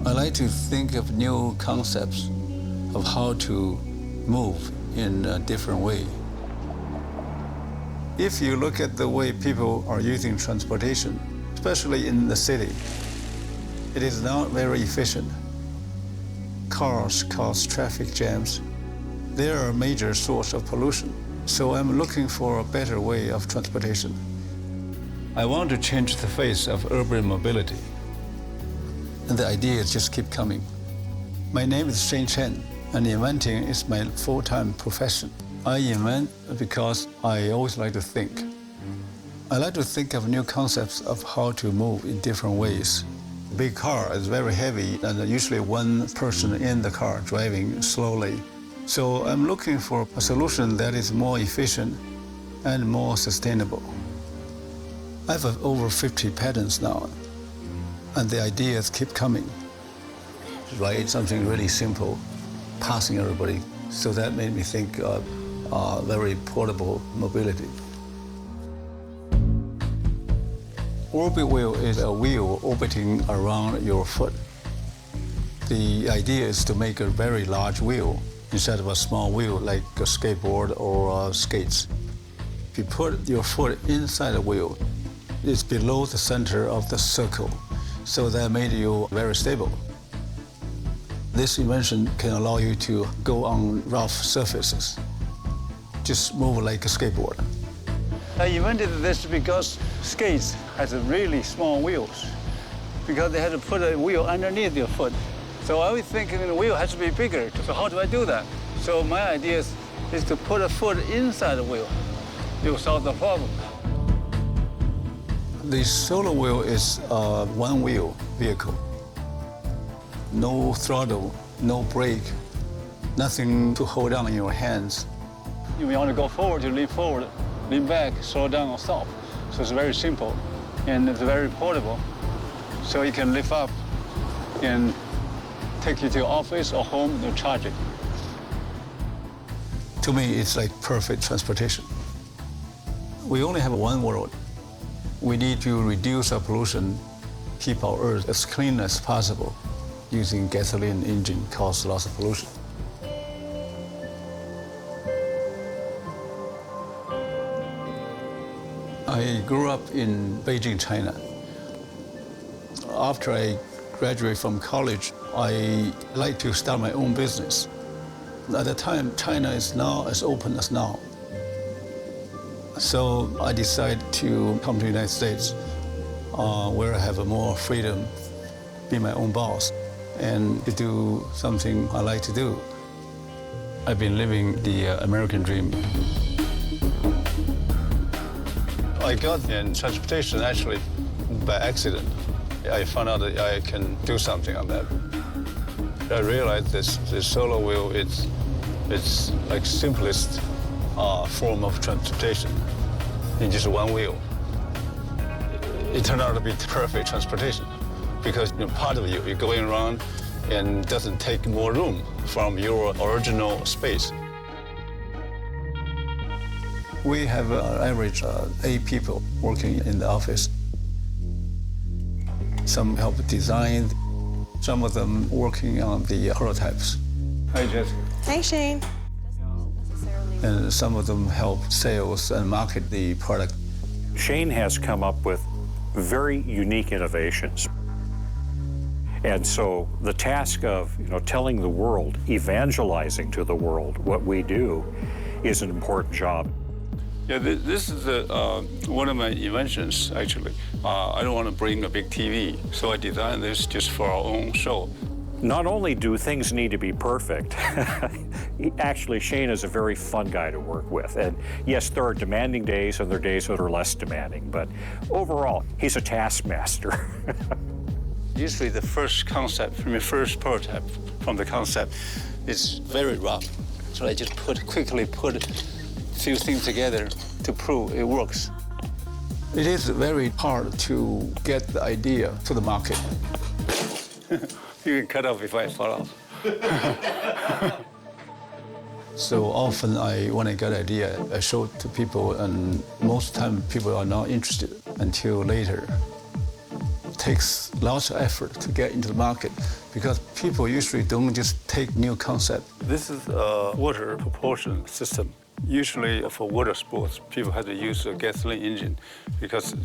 I like to think of new concepts of how to move in a different way. If you look at the way people are using transportation, especially in the city, it is not very efficient. Cars cause traffic jams. They are a major source of pollution. So I'm looking for a better way of transportation. I want to change the face of urban mobility. And the ideas just keep coming. My name is Shane Chen, and inventing is my full-time profession. I invent because I always like to think. I like to think of new concepts of how to move in different ways. A big car is very heavy, and usually one person in the car driving slowly. So I'm looking for a solution that is more efficient and more sustainable. I have over 50 patents now, and the ideas keep coming. Write something really simple, passing everybody. So that made me think of very portable mobility. Orbit wheel is a wheel orbiting around your foot. The idea is to make a very large wheel instead of a small wheel like a skateboard or skates. If you put your foot inside the wheel, it's below the center of the circle, so that made you very stable. This invention can allow you to go on rough surfaces, just move like a skateboard. I invented this because skates has really small wheels, because they had to put a wheel underneath your foot. So I was thinking the wheel has to be bigger. So how do I do that? So my idea is to put a foot inside the wheel. You'll solve the problem. The solo wheel is a one-wheel vehicle. No throttle, no brake, nothing to hold on in your hands. If you want to go forward, you lean forward, lean back, slow down or stop. So it's very simple, and it's very portable. So you can lift up and take you to your office or home and charge it. To me, it's like perfect transportation. We only have one world. We need to reduce our pollution, keep our Earth as clean as possible. Using gasoline engine causes lots of pollution. I grew up in Beijing, China. After I graduated from college, I like to start my own business. At the time, China is not as open as now. So I decided to come to the United States, where I have more freedom, be my own boss, and to do something I like to do. I've been living the American dream. I got in transportation actually by accident. I found out that I can do something on that. I realized this solo wheel, it's like simplest form of transportation in just one wheel. It turned out to be perfect transportation because part of you're going around and doesn't take more room from your original space. We have an average 8 people working in the office. Some help design, some of them working on the prototypes. Hi, Jessica. Hey, Shane. And some of them help sales and market the product. Shane has come up with very unique innovations. And so the task of telling the world, evangelizing to the world what we do is an important job. Yeah, this is one of my inventions, actually. I don't want to bring a big TV, so I designed this just for our own show. Not only do things need to be perfect, actually, Shane is a very fun guy to work with. And yes, there are demanding days and there are days that are less demanding, but overall, he's a taskmaster. Usually the first concept, from your first prototype, from the concept, is very rough. So I just quickly put a few things together to prove it works. It is very hard to get the idea to the market. You can cut off if I fall off. So often when I get an idea, I show it to people, and most of the time people are not interested until later. takes lots of effort to get into the market because people usually don't just take new concept. This is a water propulsion system. Usually for water sports, people have to use a gasoline engine because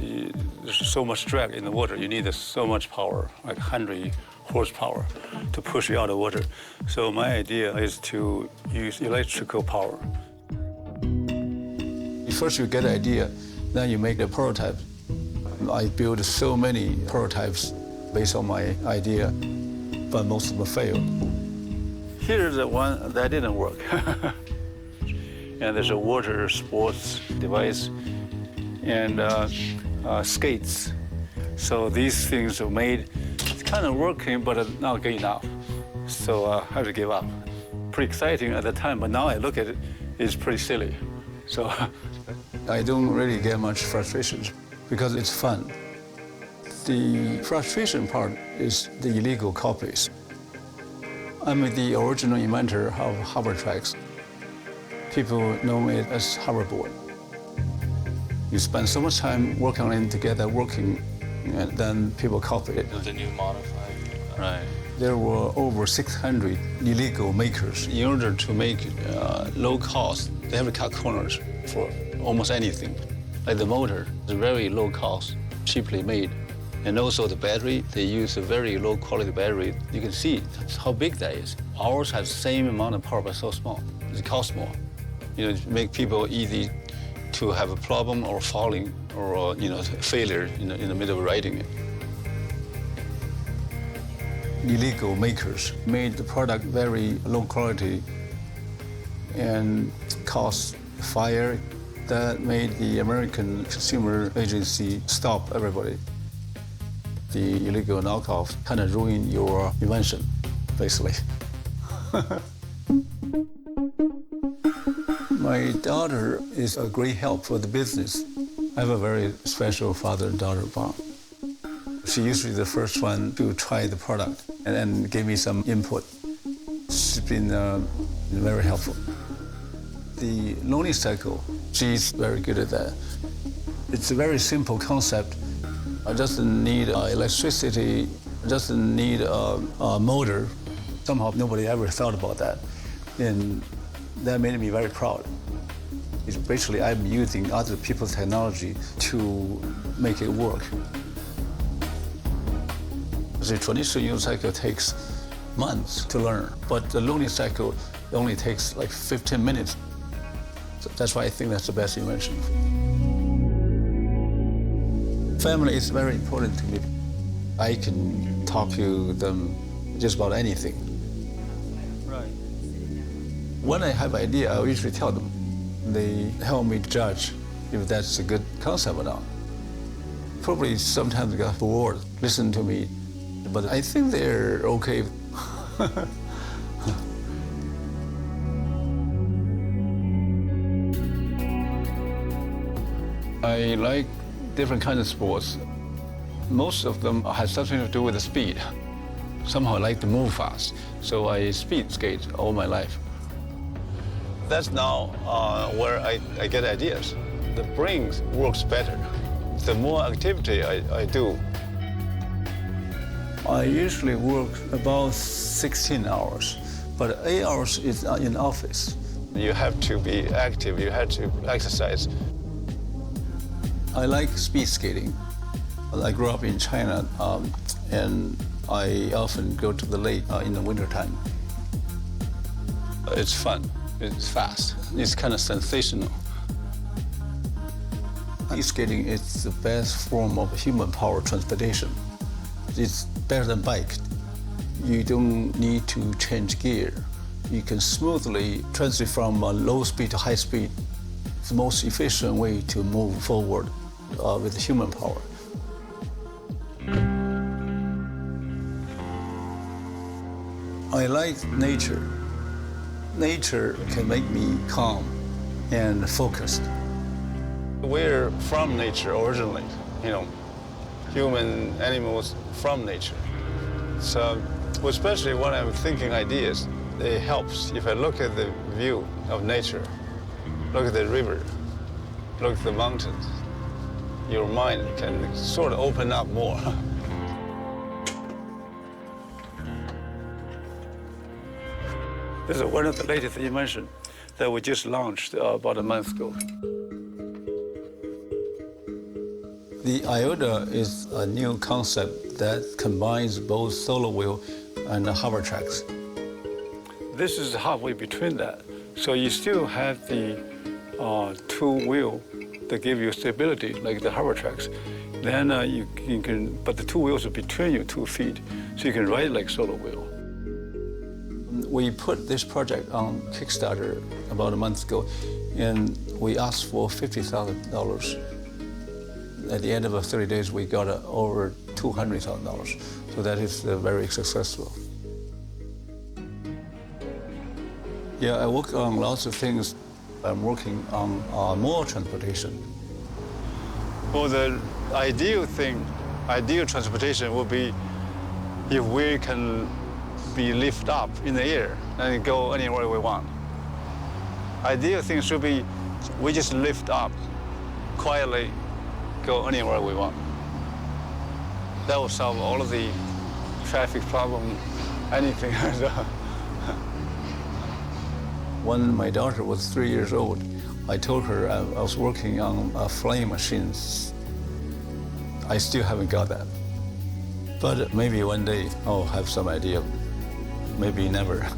there's so much drag in the water. You need so much power, like 100 horsepower, to push you out of water. So my idea is to use electrical power. First you get an idea, then you make the prototype. I built so many prototypes based on my idea, but most of them failed. Here's the one that didn't work. And there's a water sports device and skates. So these things are made, it's kind of working, but not good enough. So I have to give up. Pretty exciting at the time, but now I look at it, it's pretty silly. So I don't really get much frustrations because it's fun. The frustration part is the illegal copies. I'm the original inventor of hover tracks. People know it as Hoverboard. You spend so much time working on it together, and then people copy it. The new modified. Right. There were over 600 illegal makers. In order to make low cost, they have to cut corners for almost anything. Like the motor is very low cost, cheaply made. And also the battery, they use a very low quality battery. You can see how big that is. Ours has the same amount of power, but so small. It costs more. You know, make people easy to have a problem or falling or failure in the middle of riding it. Illegal makers made the product very low quality and caused fire. That made the American Consumer Agency stop everybody. The illegal knockoffs kind of ruin your invention, basically. My daughter is a great help for the business. I have a very special father-daughter bond. She usually the first one to try the product and then give me some input. She's been very helpful. The loaning cycle, she's very good at that. It's a very simple concept. It doesn't need electricity, it doesn't need a motor. Somehow nobody ever thought about that. And that made me very proud. It's basically, I'm using other people's technology to make it work. The traditional unicycle takes months to learn, but the loaning cycle only takes like 15 minutes. So that's why I think that's the best invention. Family is very important to me. I can talk to them just about anything. Right. When I have an idea, I usually tell them. They help me judge if that's a good concept or not. Probably sometimes they got bored, listen to me, but I think they're okay. I like different kinds of sports. Most of them have something to do with the speed. Somehow I like to move fast, so I speed skate all my life. That's now where I get ideas. The brain works better. The more activity I do. I usually work about 16 hours, but 8 hours is in office. You have to be active, you have to exercise. I like speed skating. I grew up in China, and I often go to the lake in the wintertime. It's fun, it's fast, it's kind of sensational. Speed skating is the best form of human power transportation. It's better than bike. You don't need to change gear. You can smoothly transit from low speed to high speed. It's the most efficient way to move forward with human power. I like nature. Nature can make me calm and focused. We're from nature originally, human animals from nature. So, especially when I'm thinking ideas, it helps if I look at the view of nature, look at the river, look at the mountains. Your mind can sort of open up more. This is one of the latest inventions that we just launched about a month ago. The IOTA is a new concept that combines both solo wheel and hover tracks. This is halfway between that. So you still have the two wheel that give you stability, like the hover tracks. Then you can, but the two wheels are between your 2 feet, so you can ride like solo wheel. We put this project on Kickstarter about a month ago, and we asked for $50,000. At the end of 30 days, we got over $200,000. So that is very successful. Yeah, I work on lots of things. I'm working on more transportation. Well, the ideal transportation would be if we can be lifted up in the air and go anywhere we want. Ideal thing should be we just lift up, quietly go anywhere we want. That will solve all of the traffic problem, anything. When my daughter was 3 years old, I told her I was working on flying machines. I still haven't got that. But maybe one day I'll have some idea. Maybe never.